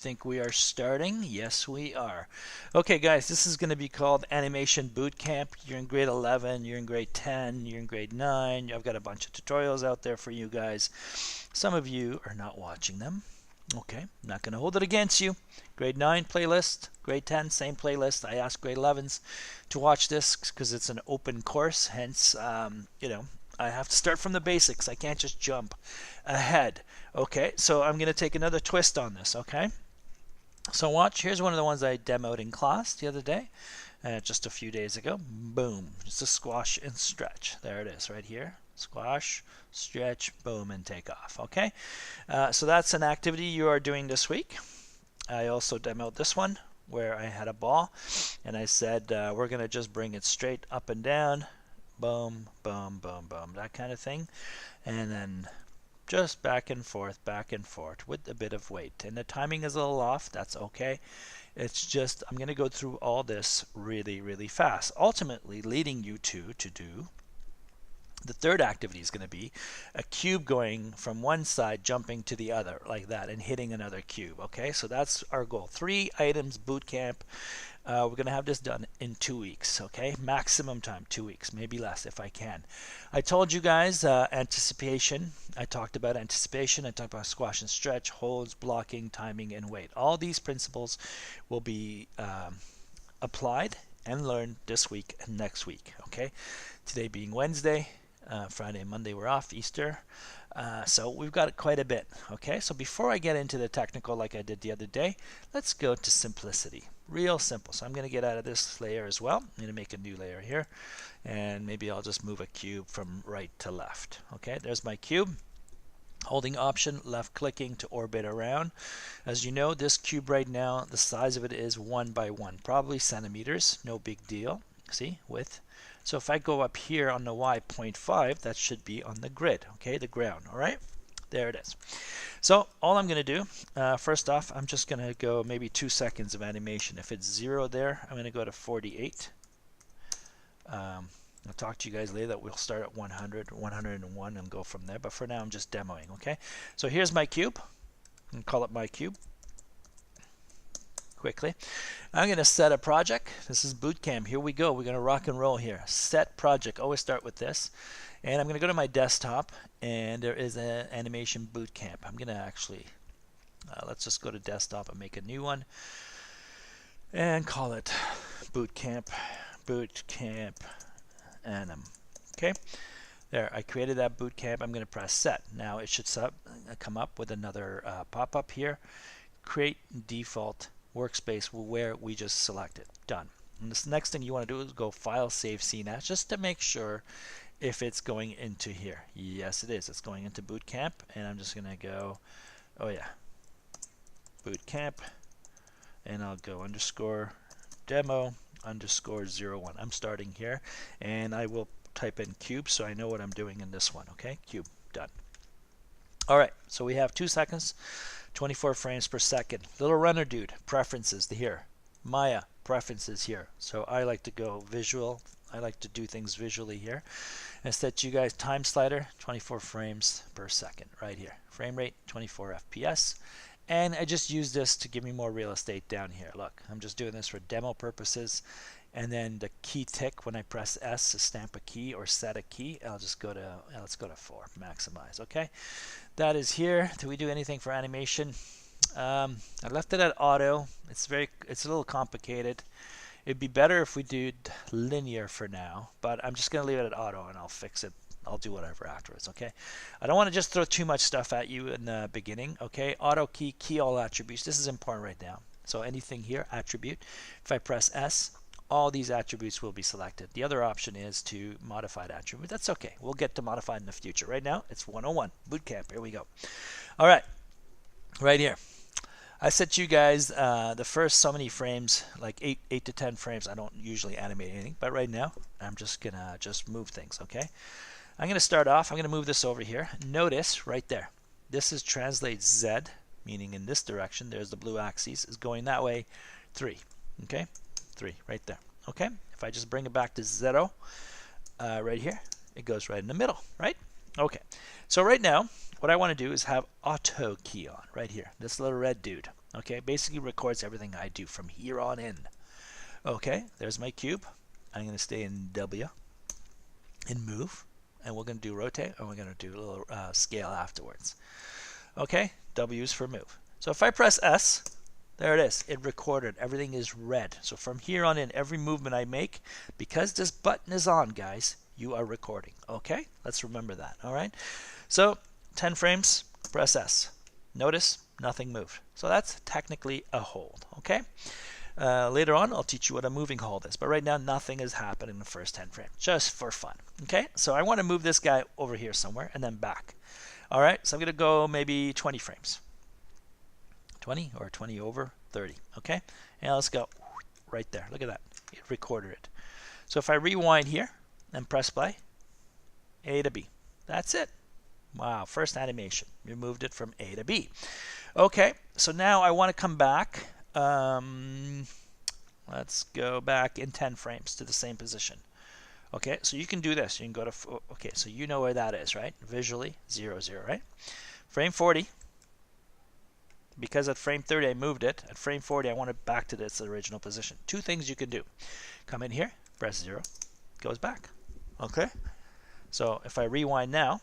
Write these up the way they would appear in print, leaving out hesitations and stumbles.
think we are starting? Yes, we are. Okay, guys, this is going to be called Animation Bootcamp. You're in grade 11, you're in grade 10, you're in grade 9. I've got a bunch of tutorials out there for you guys. Some of you are not watching them. Okay, I'm not going to hold it against you. Grade 9 playlist, grade 10 same playlist. I asked grade 11s to watch this because it's an open course. Hence, I have to start from the basics. I can't just jump ahead. Okay, so I'm going to take another twist on this. Okay, so watch. Here's one of the ones I demoed in class the other day, just a few days ago. Boom, just a squash and stretch. There it is, right here. Squash, stretch, boom, and take off. Okay, so that's an activity you are doing this week. I also demoed this one where I had a ball, and I said we're going to just bring it straight up and down. Boom, boom, boom, boom, that kind of thing. And then just back and forth with a bit of weight. And the timing is a little off. That's okay. It's just I'm going to go through all this really, really fast, ultimately leading you to do the third activity is going to be a cube going from one side, jumping to the other like that, and hitting another cube. Okay, so that's our goal. 3 items boot camp. We're going to have this done in 2 weeks. Okay, maximum time 2 weeks, maybe less if I can. I told you guys anticipation. I talked about anticipation. I talked about squash and stretch, holds, blocking, timing, and weight. All these principles will be applied and learned this week and next week. Okay, today being Wednesday. Friday and Monday we're off, Easter. So we've got quite a bit. Okay, so before I get into the technical like I did the other day, let's go to simplicity. Real simple. So I'm going to get out of this layer as well. I'm going to make a new layer here. And maybe I'll just move a cube from right to left. Okay, there's my cube. Holding Option, left clicking to orbit around. As you know, this cube right now, the size of it is 1 by 1, probably centimeters. No big deal. See, width. So if I go up here on the Y 0.5, that should be on the grid, okay, the ground, all right? There it is. So all I'm going to do, first off, I'm just going to go maybe 2 seconds of animation. If it's 0 there, I'm going to go to 48. I'll talk to you guys later that we'll start at 100, 101 and go from there. But for now, I'm just demoing, okay? So here's my cube. I'm going to call it my cube. Quickly. I'm going to set a project. This is boot camp. Here we go. We're going to rock and roll here. Set project. Always start with this. And I'm going to go to my desktop, and there is an Animation Bootcamp. I'm going to actually, let's just go to desktop and make a new one and call it Bootcamp Anim. Okay. There, I created that bootcamp. I'm going to press set. Now it should come up with another pop-up here. Create default workspace where we just selected. Done. And this next thing you want to do is go File, Save, Scene As, just to make sure if it's going into here. Yes, it is. It's going into Bootcamp, and I'm just going to go, oh yeah, Bootcamp, and I'll go underscore demo underscore 01. I'm starting here, and I will type in cube so I know what I'm doing in this one. Okay, cube, done. All right, so we have 2 seconds. 24 frames per second. Little runner dude, preferences here. Maya, preferences here. So I like to go visual. I like to do things visually here. And set you guys time slider, 24 frames per second, right here. Frame rate, 24 FPS. And I just use this to give me more real estate down here. Look, I'm just doing this for demo purposes. And then the key tick when I press S to stamp a key or set a key. I'll just go to, let's go to 4, maximize, okay? That is here. Do we do anything for animation? I left it at auto. It's a little complicated. It'd be better if we did linear for now, but I'm just going to leave it at auto and I'll fix it. I'll do whatever afterwards, okay? I don't want to just throw too much stuff at you in the beginning, okay? Auto key, key all attributes. This is important right now. So anything here, attribute. If I press S, all these attributes will be selected. The other option is to modified attribute. That's okay. We'll get to modified in the future. Right now, it's 101. Bootcamp. Here we go. All right. Right here. I set to you guys the first so many frames, like 8 to 10 frames. I don't usually animate anything, but right now, I'm just going to move things, okay? I'm going to start off. I'm going to move this over here. Notice right there. This is translate Z, meaning in this direction. There's the blue axis. Is going that way. 3. Okay? 3 right there. Okay, if I just bring it back to 0 right here, it goes right in the middle, right? Okay, so right now what I want to do is have auto key on right here, this little red dude. Okay, basically records everything I do from here on in. Okay, there's my cube. I'm going to stay in W and move, and we're going to do rotate, and we're going to do a little scale afterwards. Okay, W is for move. So if I press S, there it is. It recorded. Everything is red. So from here on in, every movement I make, because this button is on, guys, you are recording. Okay, let's remember that. All right, so 10 frames, press S. Notice nothing moved. So that's technically a hold. Okay. Later on, I'll teach you what a moving hold is. But right now, nothing has happened in the first 10 frames, just for fun. Okay, so I want to move this guy over here somewhere and then back. All right, so I'm going to go maybe 20 frames. 20 or 20 over 30. Okay, and let's go right there. Look at that. It recorded it. So if I rewind here and press play, A to B. That's it. Wow, first animation. You moved it from A to B. Okay, so now I want to come back. Let's go back in 10 frames to the same position. Okay, so you can do this. You can go to, okay, so you know where that is, right? Visually, 0, 0, right? Frame 40, because at frame 30 I moved it, at frame 40 I want it back to its original position. Two things you can do. Come in here, press 0, goes back. Okay, so if I rewind now,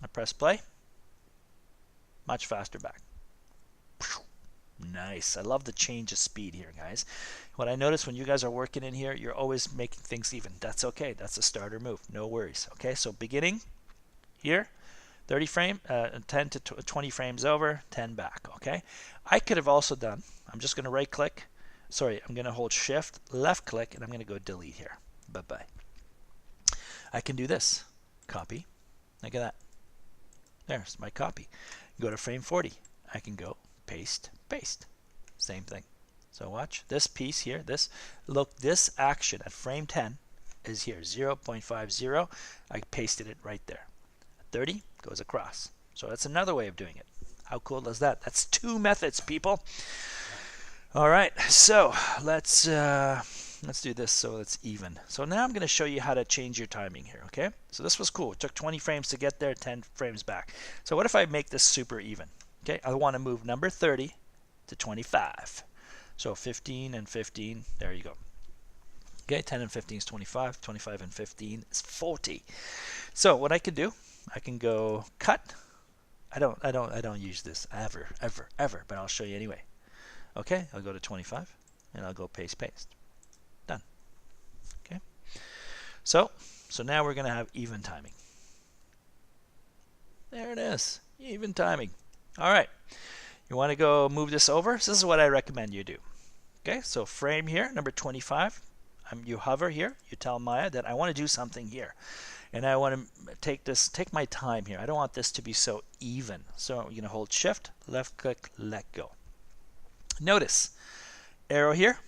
I press play, much faster back. Nice. I love the change of speed here, guys. What I notice when you guys are working in here, you're always making things even. That's okay. That's a starter move. No worries. Okay, so beginning here, 30 frame, 10 to 20 frames over, 10 back. Okay, I could have also done, I'm just going to right click. Sorry, I'm going to hold shift, left click, and I'm going to go delete here. Bye-bye. I can do this. Copy. Look at that. There's my copy. Go to frame 40. I can go paste, paste. Same thing. So watch this piece here. This action at frame 10 is here, 0.50. I pasted it right there. 30 goes across. So that's another way of doing it. How cool is that? That's 2 methods, people. All right, so let's do this so it's even. So now I'm going to show you how to change your timing here. Okay, so this was cool. It took 20 frames to get there, 10 frames back. So what if I make this super even? Okay, I want to move number 30 to 25. So 15 and 15, there you go. Okay, 10 and 15 is 25, 25 and 15 is 40. So what I can do, I can go cut. I don't use this ever, but I'll show you anyway. Okay, I'll go to 25 and I'll go paste, paste. Done. Okay. So now we're going to have even timing. There it is, even timing. All right, you want to go move this over? So this is what I recommend you do. Okay, so frame here, number 25. You hover here. You tell Maya that I want to do something here, and I want to take my time here. I don't want this to be so even. So you're going to hold shift, left click, let go. Notice arrow here,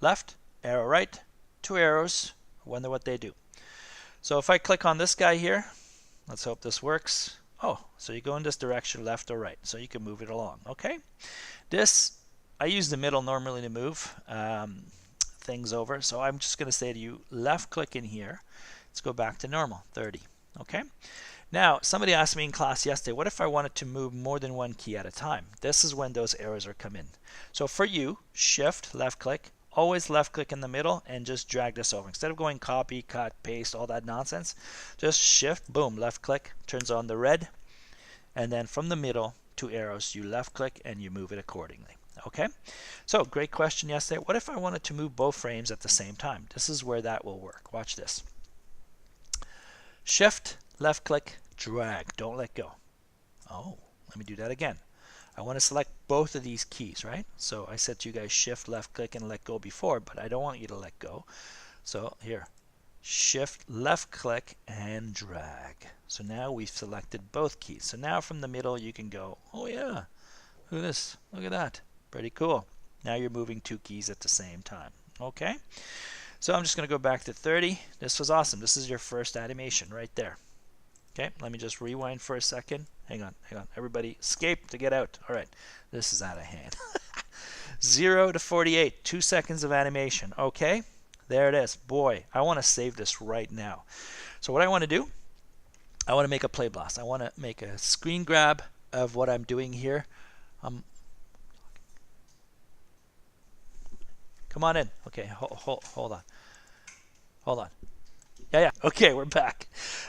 left, arrow right, 2 arrows. I wonder what they do. So if I click on this guy here, let's hope this works. Oh, so you go in this direction, left or right, so you can move it along. Okay, this I use the middle normally to move things over, so I'm just going to say to you, left click in here. Let's go back to normal, 30. Okay. Now, somebody asked me in class yesterday, what if I wanted to move more than one key at a time? This is when those arrows are come in. So for you, shift, left click, always left click in the middle and just drag this over. Instead of going copy, cut, paste, all that nonsense, just shift, boom, left click, turns on the red, and then from the middle, 2 arrows, you left click and you move it accordingly. Okay, so great question yesterday. What if I wanted to move both frames at the same time? This is where that will work. Watch this. Shift, left click, drag, don't let go. Oh, let me do that again. I want to select both of these keys, right? So I said to you guys shift, left click, and let go before, but I don't want you to let go. So here, shift, left click, and drag. So now we've selected both keys. So now from the middle you can go, oh yeah, look at this, look at that. Pretty cool. Now you're moving 2 keys at the same time. Okay, so I'm just going to go back to 30. This was awesome. This is your first animation right there. Okay, let me just rewind for a second. Hang on. Everybody escape to get out. All right, this is out of hand. 0 to 48, 2 seconds of animation. Okay, there it is. Boy, I want to save this right now. So what I want to do, I want to make a Playblast. I want to make a screen grab of what I'm doing here. Come on in. Okay, hold on. Hold on. Yeah. Okay, we're back.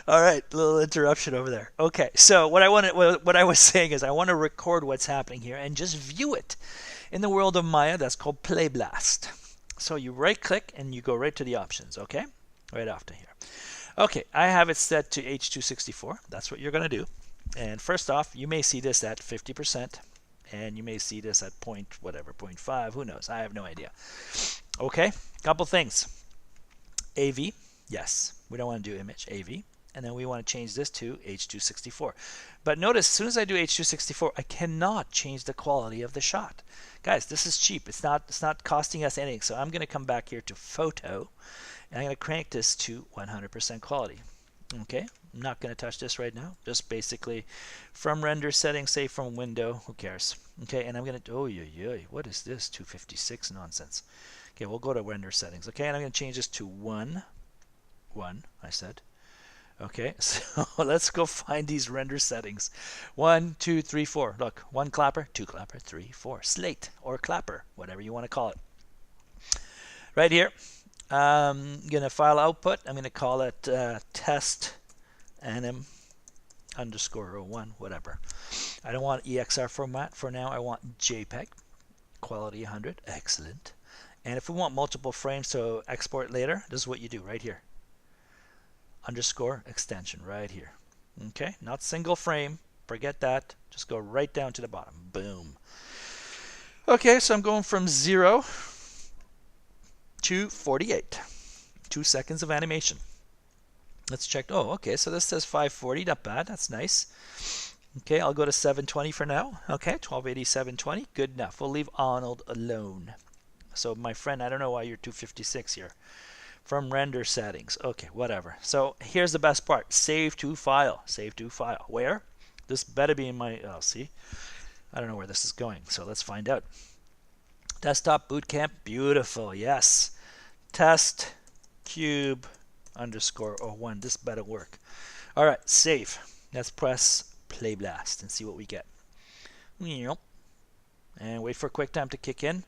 All right, little interruption over there. Okay, so what I was saying is I want to record what's happening here and just view it. In the world of Maya, that's called Playblast. So you right-click and you go right to the options. Okay, right after here. Okay, I have it set to H264. That's what you're going to do. And first off, you may see this at 50%, and you may see this at point whatever, 0.5. Who knows? I have no idea. Okay, couple things. AV. Yes, we don't want to do image, AV. And then we want to change this to H264. But notice, as soon as I do H264, I cannot change the quality of the shot. Guys, this is cheap. It's not costing us anything. So I'm going to come back here to Photo, and I'm going to crank this to 100% quality. Okay, I'm not going to touch this right now. Just basically from render settings, say from window, who cares? Okay, and I'm going to, oh, what is this 256 nonsense? Okay, we'll go to render settings. Okay, and I'm going to change this to 1, I said. Okay, so let's go find these render settings. 1, 2, 3, 4. Look, 1 clapper, 2 clapper, 3, 4. Slate or clapper, whatever you want to call it. Right here, I'm going to file output. I'm going to call it test anim underscore 01, whatever. I don't want EXR format for now. I want JPEG, quality 100, excellent. And if we want multiple frames to export later, this is what you do right here. Underscore extension right here. Okay, not single frame. Forget that. Just go right down to the bottom. Boom. Okay, so I'm going from 0 to 48. 2 seconds of animation. Let's check. Oh, okay, so this says 540. Not bad. That's nice. Okay, I'll go to 720 for now. Okay, 1280, 720. Good enough. We'll leave Arnold alone. So my friend, I don't know why you're 256 here. From render settings. Okay, whatever. So here's the best part. Save to file. Save to file. Where? This better be in my, oh, see? I don't know where this is going, so let's find out. Desktop Bootcamp. Beautiful. Yes. Test cube underscore 01. This better work. All right, save. Let's press Playblast and see what we get. And wait for QuickTime to kick in.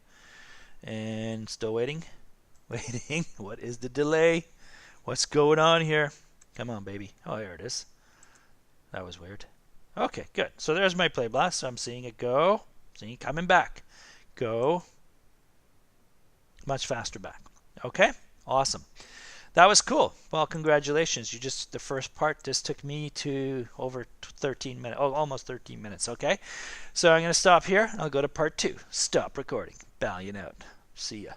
And still waiting. Waiting. What is the delay? What's going on here? Come on, baby. Oh, here it is. That was weird. Okay, good. So there's my Playblast. So I'm seeing it go. Seeing it coming back. Go. Much faster back. Okay, awesome. That was cool. Well, congratulations. You just, the first part, this took me to over 13 minutes. Oh, almost 13 minutes. Okay, so I'm going to stop here. I'll go to part 2. Stop recording. Bowing out. See ya.